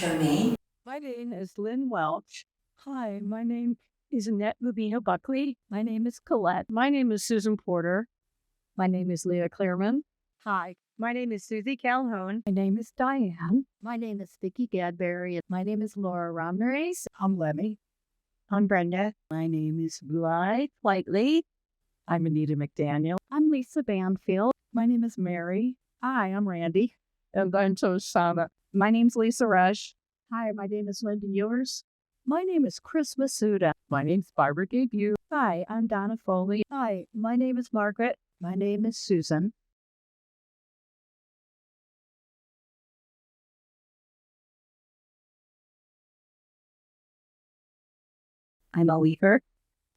Charmaine. My name is Lynn Welch. Hi, my name is Annette Rubino Buckley. My name is Colette. My name is Susan Porter. My name is Leah Clearman. Hi, my name is Susie Calhoun. My name is Diane. My name is Vicki Gadberry. My name is Laura Ramires. I'm Lemmy. I'm Brenda. My name is Blythe Whiteley. I'm Anita McDaniel. I'm Lisa Banfield. My name is Mary. Hi, I'm Randy. And I'm Tosana. My name's Lisa Rush. Hi, my name is Linda Ewers. My name is Chris Masuda. My name's Barbara Gabu. Hi, I'm Donna Foley. Hi, my name is Margaret. My name is Susan. I'm a weaver.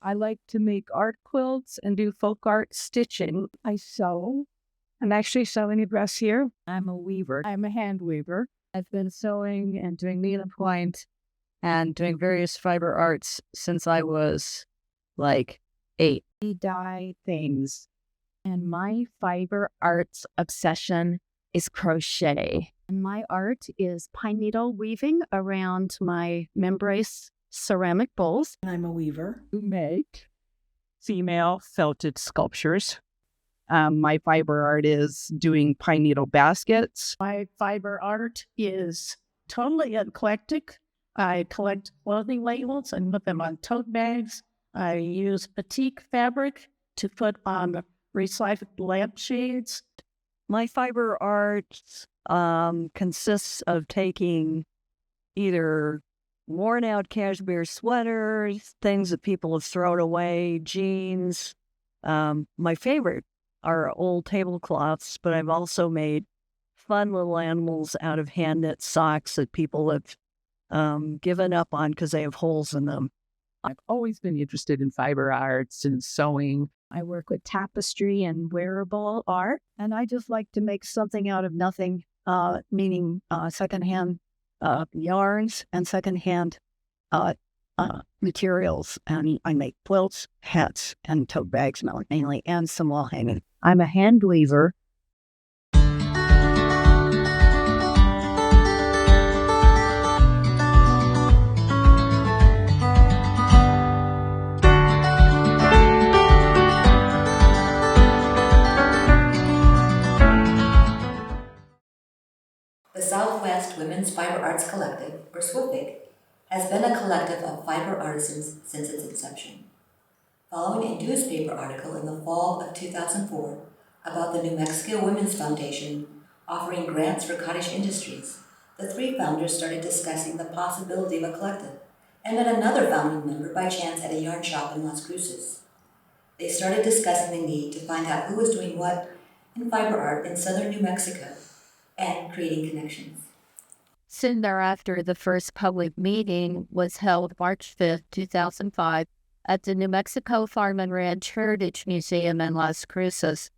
I like to make art quilts and do folk art stitching. I sew. I'm actually sewing a dress here. I'm a weaver. I'm a hand weaver. I've been sewing and doing needlepoint and doing various fiber arts since I was like 8. We dye things. And my fiber arts obsession is crochet. And my art is pine needle weaving around my membrace ceramic bowls. I'm a weaver. Who make female felted sculptures. My fiber art is doing pine needle baskets. My fiber art is totally eclectic. I collect clothing labels and put them on tote bags. I use batik fabric to put on recycled lampshades. My fiber art consists of taking either worn out cashmere sweaters, things that people have thrown away, jeans. My favorite are old tablecloths, but I've also made fun little animals out of hand knit socks that people have given up on because they have holes in them. I've always been interested in fiber arts and sewing. I work with tapestry and wearable art, and I just like to make something out of nothing, meaning secondhand yarns and secondhand materials. And I make quilts, hats, and tote bags mainly, and some wall hanging. I'm a hand weaver. The Southwest Women's Fiber Arts Collective, or SWFAC, has been a collective of fiber artisans since its inception. Following a newspaper article in the fall of 2004 about the New Mexico Women's Foundation offering grants for cottage industries, the 3 founders started discussing the possibility of a collective and met another founding member by chance at a yarn shop in Las Cruces. They started discussing the need to find out who was doing what in fiber art in southern New Mexico and creating connections. Soon thereafter, the first public meeting was held March 5th, 2005, at the New Mexico Farm and Ranch Heritage Museum in Las Cruces.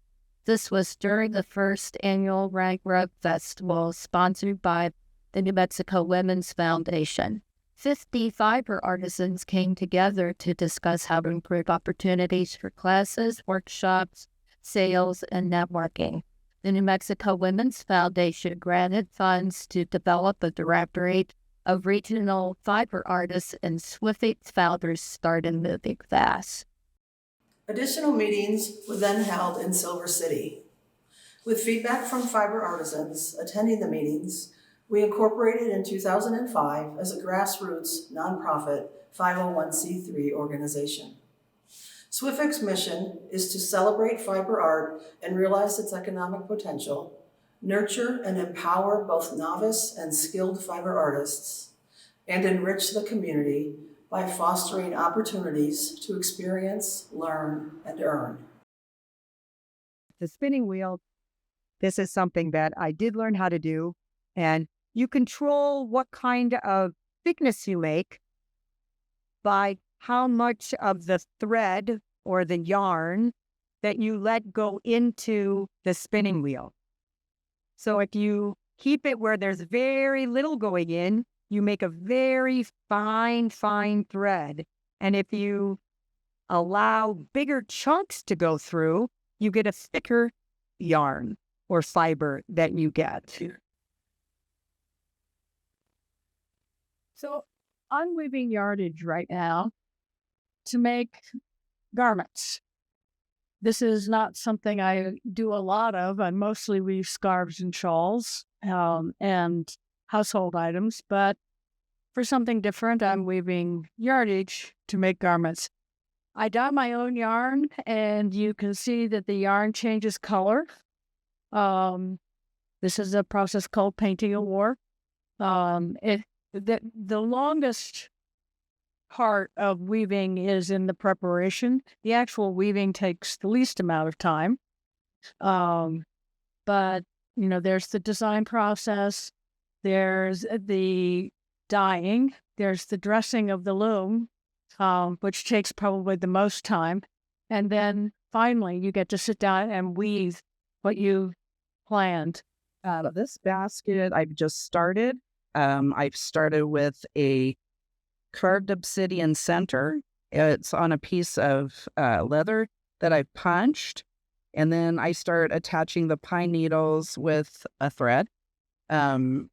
This was during the first annual Rag Rug Festival sponsored by the New Mexico Women's Foundation. 50 fiber artisans came together to discuss how to improve opportunities for classes, workshops, sales, and networking. The New Mexico Women's Foundation granted funds to develop a directory of regional fiber artists, and SWFAC's founders started moving fast. Additional meetings were then held in Silver City. With feedback from fiber artisans attending the meetings, we incorporated in 2005 as a grassroots, nonprofit 501c3 organization. SWFAC's mission is to celebrate fiber art and realize its economic potential, nurture and empower both novice and skilled fiber artists, and enrich the community by fostering opportunities to experience, learn, and earn. The spinning wheel, this is something that I did learn how to do, and you control what kind of thickness you make by how much of the thread or the yarn that you let go into the spinning wheel. So if you keep it where there's very little going in, you make a very fine thread. And if you allow bigger chunks to go through, you get a thicker yarn or fiber that you get. So I'm weaving yardage right now to make garments. This is not something I do a lot of. I mostly weave scarves and shawls and household items, but for something different, I'm weaving yardage to make garments. I dye my own yarn, and you can see that the yarn changes color. This is a process called painting a war. The longest part of weaving is in the preparation. The actual weaving takes the least amount of time. But, there's the design process, there's the dyeing, there's the dressing of the loom, which takes probably the most time. And then finally, you get to sit down and weave what you planned. This basket I've just started. I've started with a carved obsidian center. It's on a piece of leather that I've punched. And then I start attaching the pine needles with a thread. And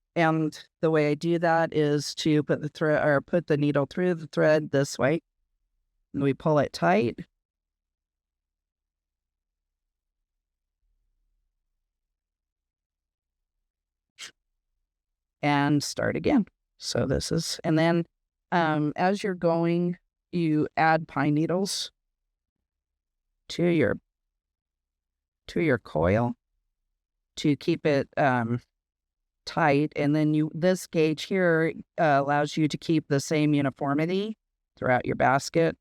the way I do that is to put the needle through the thread this way. And we pull it tight. And start again. So this is, and then as you're going, you add pine needles to your coil to keep it tight, and then this gauge here allows you to keep the same uniformity throughout your basket.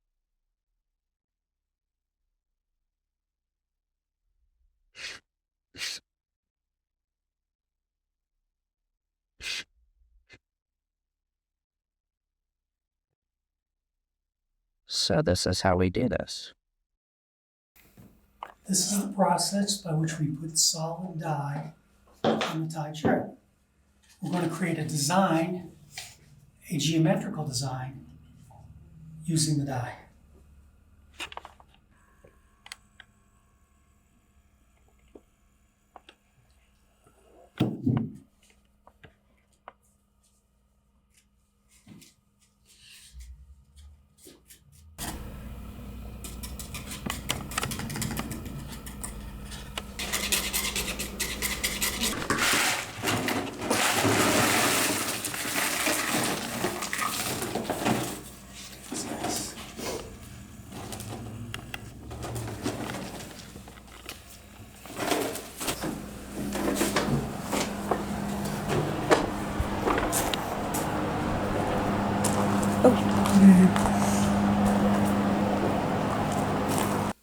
So this is how we do this. This is the process by which we put solid dye on the tie shirt. We're going to create a design, a geometrical design, using the dye.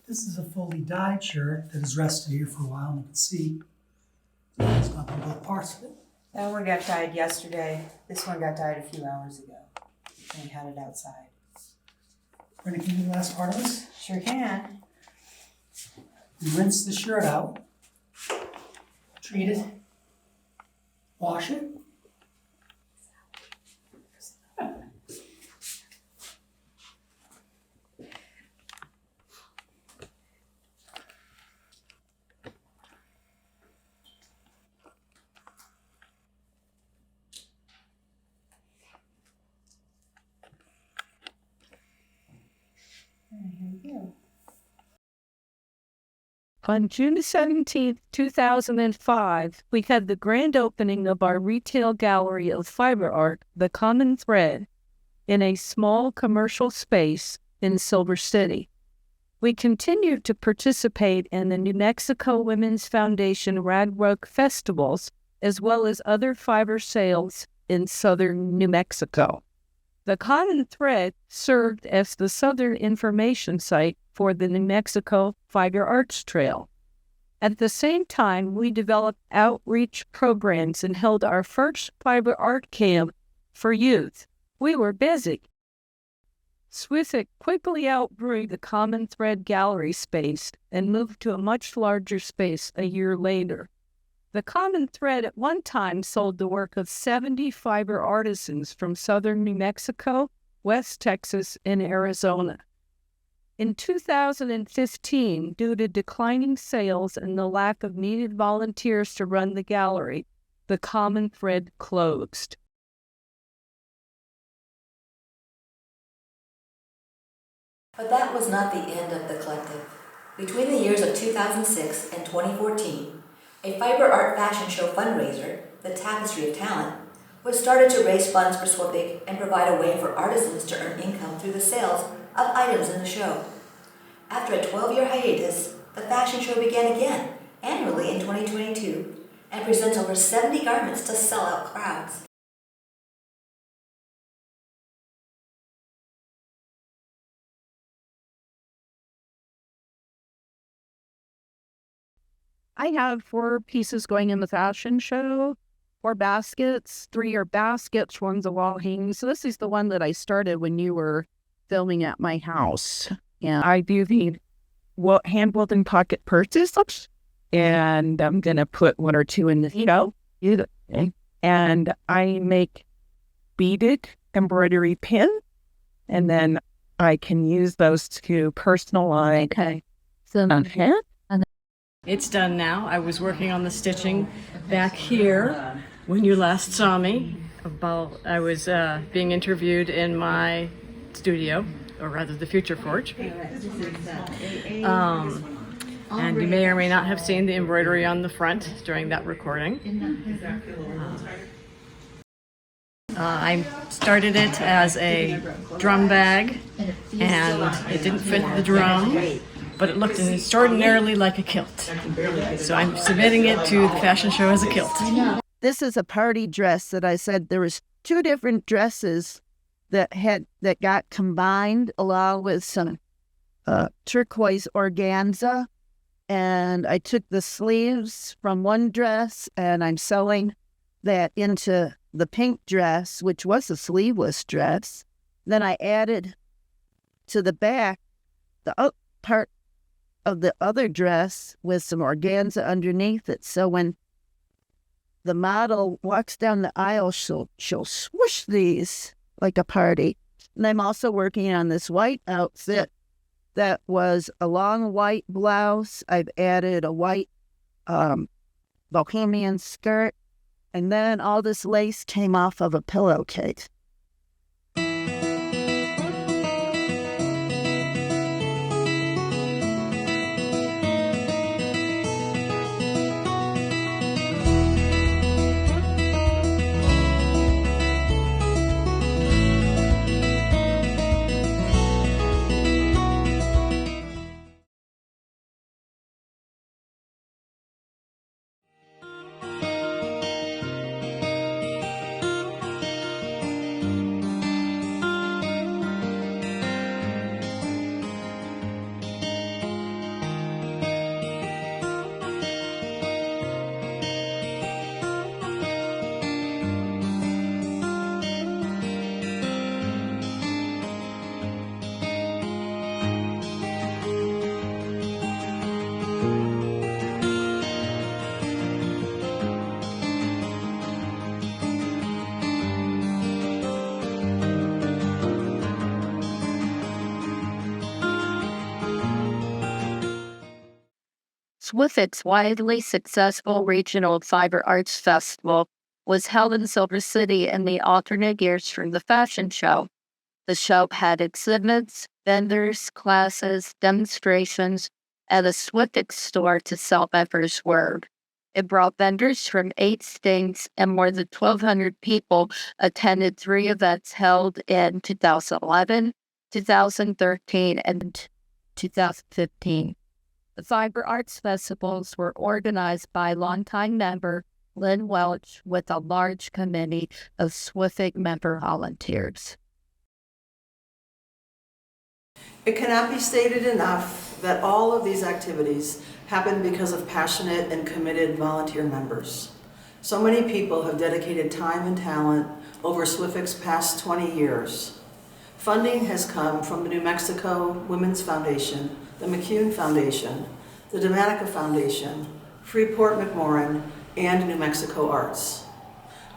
This is a fully dyed shirt that has rested here for a while, and you can see it's gone through both parts of it. That one got dyed yesterday. This one got dyed a few hours ago. And we had it outside. Brenda, can you do the last part of this? Sure can. You rinse the shirt out, treat it, wash it. On June 17th, 2005, we had the grand opening of our retail gallery of fiber art, The Common Thread, in a small commercial space in Silver City. We continued to participate in the New Mexico Women's Foundation Rag Rug festivals, as well as other fiber sales in southern New Mexico. The Common Thread served as the southern information site for the New Mexico Fiber Arts Trail. At the same time, we developed outreach programs and held our first fiber art camp for youth. We were busy. SWFAC quickly outgrew the Common Thread gallery space and moved to a much larger space a year later. The Common Thread at one time sold the work of 70 fiber artisans from southern New Mexico, West Texas, and Arizona. In 2015, due to declining sales and the lack of needed volunteers to run the gallery, the Common Thread closed. But that was not the end of the collective. Between the years of 2006 and 2014, a fiber art fashion show fundraiser, the Tapestry of Talent, was started to raise funds for SWFAC and provide a way for artisans to earn income through the sales of items in the show. After a 12-year hiatus, the fashion show began again, annually in 2022, and presents over 70 garments to sell out crowds. I have 4 pieces going in the fashion show, 4 baskets, 3 are baskets, one's a wall hanging. So this is the one that I started when you were filming at my house. And I do the hand-woven pocket purses, and I'm going to put 1 or 2 in the show. And I make beaded embroidery pin, and then I can use those to personalize on hand. It's done now. I was working on the stitching back here when you last saw me. I was being interviewed in my studio, or rather the Future Forge. And you may or may not have seen the embroidery on the front during that recording. I started it as a drum bag, and it didn't fit the drum, but it looked extraordinarily like a kilt. So I'm submitting it to the fashion show as a kilt. This is a party dress that I said there was 2 different dresses that got combined along with some turquoise organza. And I took the sleeves from one dress and I'm sewing that into the pink dress, which was a sleeveless dress. Then I added to the back the part of the other dress with some organza underneath it. So when the model walks down the aisle, she'll swoosh these like a party. And I'm also working on this white outfit that was a long white blouse. I've added a white bohemian skirt, and then all this lace came off of a pillowcase. SWFAC's widely successful regional fiber arts festival was held in Silver City in the alternate years from the fashion show. The show had exhibits, vendors, classes, demonstrations, and a SWFAC store to sell members' word. It brought vendors from 8 states, and more than 1,200 people attended 3 events held in 2011, 2013, and 2015. The Fiber Arts Festivals were organized by longtime member Lynn Welch with a large committee of SWFAC member volunteers. It cannot be stated enough that all of these activities happen because of passionate and committed volunteer members. So many people have dedicated time and talent over SWFAC's past 20 years. Funding has come from the New Mexico Women's Foundation, the McCune Foundation, the Domanica Foundation, Freeport-McMoran, and New Mexico Arts.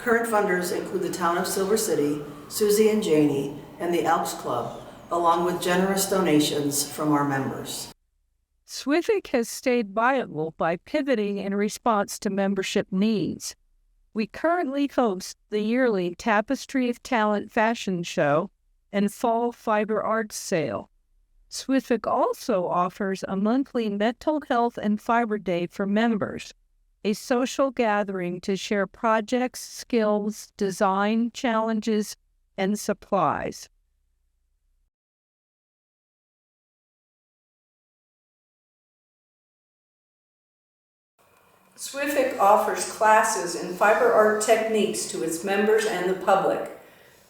Current funders include the Town of Silver City, Susie and Janie, and the Elks Club, along with generous donations from our members. SWFAC has stayed viable by pivoting in response to membership needs. We currently host the yearly Tapestry of Talent fashion show and fall fiber arts sale. SWFAC also offers a monthly mental health and fiber day for members, a social gathering to share projects, skills, design challenges, and supplies. SWFAC offers classes in fiber art techniques to its members and the public.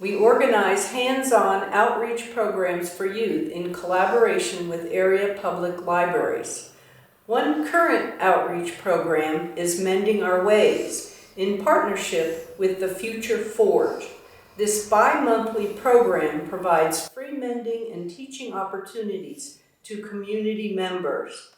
We organize hands-on outreach programs for youth in collaboration with area public libraries. One current outreach program is Mending Our Ways, in partnership with the Future Forge. This bi-monthly program provides free mending and teaching opportunities to community members.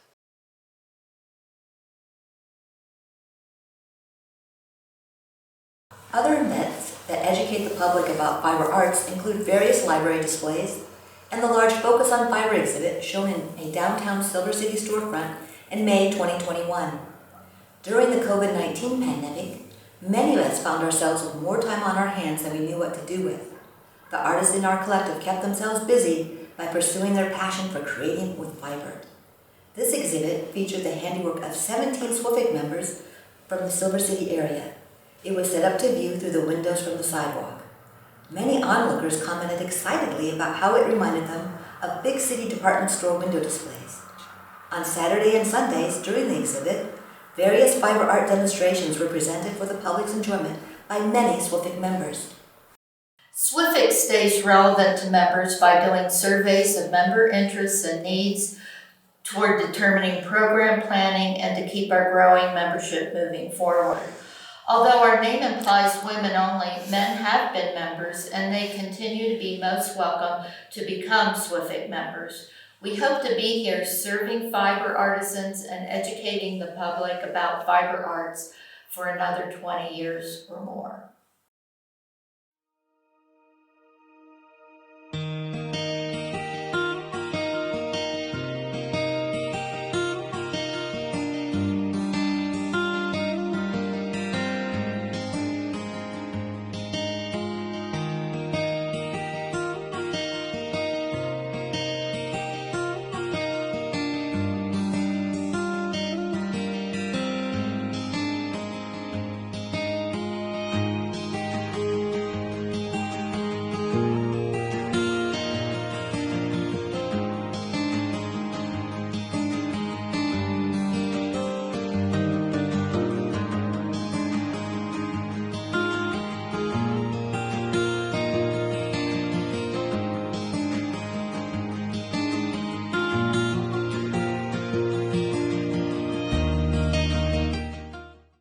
Other events that educate the public about fiber arts include various library displays and the large Focus on Fiber exhibit shown in a downtown Silver City storefront in May 2021. During the COVID-19 pandemic, many of us found ourselves with more time on our hands than we knew what to do with. The artists in our collective kept themselves busy by pursuing their passion for creating with fiber. This exhibit featured the handiwork of 17 SWFAC members from the Silver City area. It was set up to view through the windows from the sidewalk. Many onlookers commented excitedly about how it reminded them of big city department store window displays. On Saturday and Sundays during the exhibit, various fiber art demonstrations were presented for the public's enjoyment by many SWFAC members. SWFAC stays relevant to members by doing surveys of member interests and needs toward determining program planning and to keep our growing membership moving forward. Although our name implies women only, men have been members and they continue to be most welcome to become SWFAC members. We hope to be here serving fiber artisans and educating the public about fiber arts for another 20 years or more.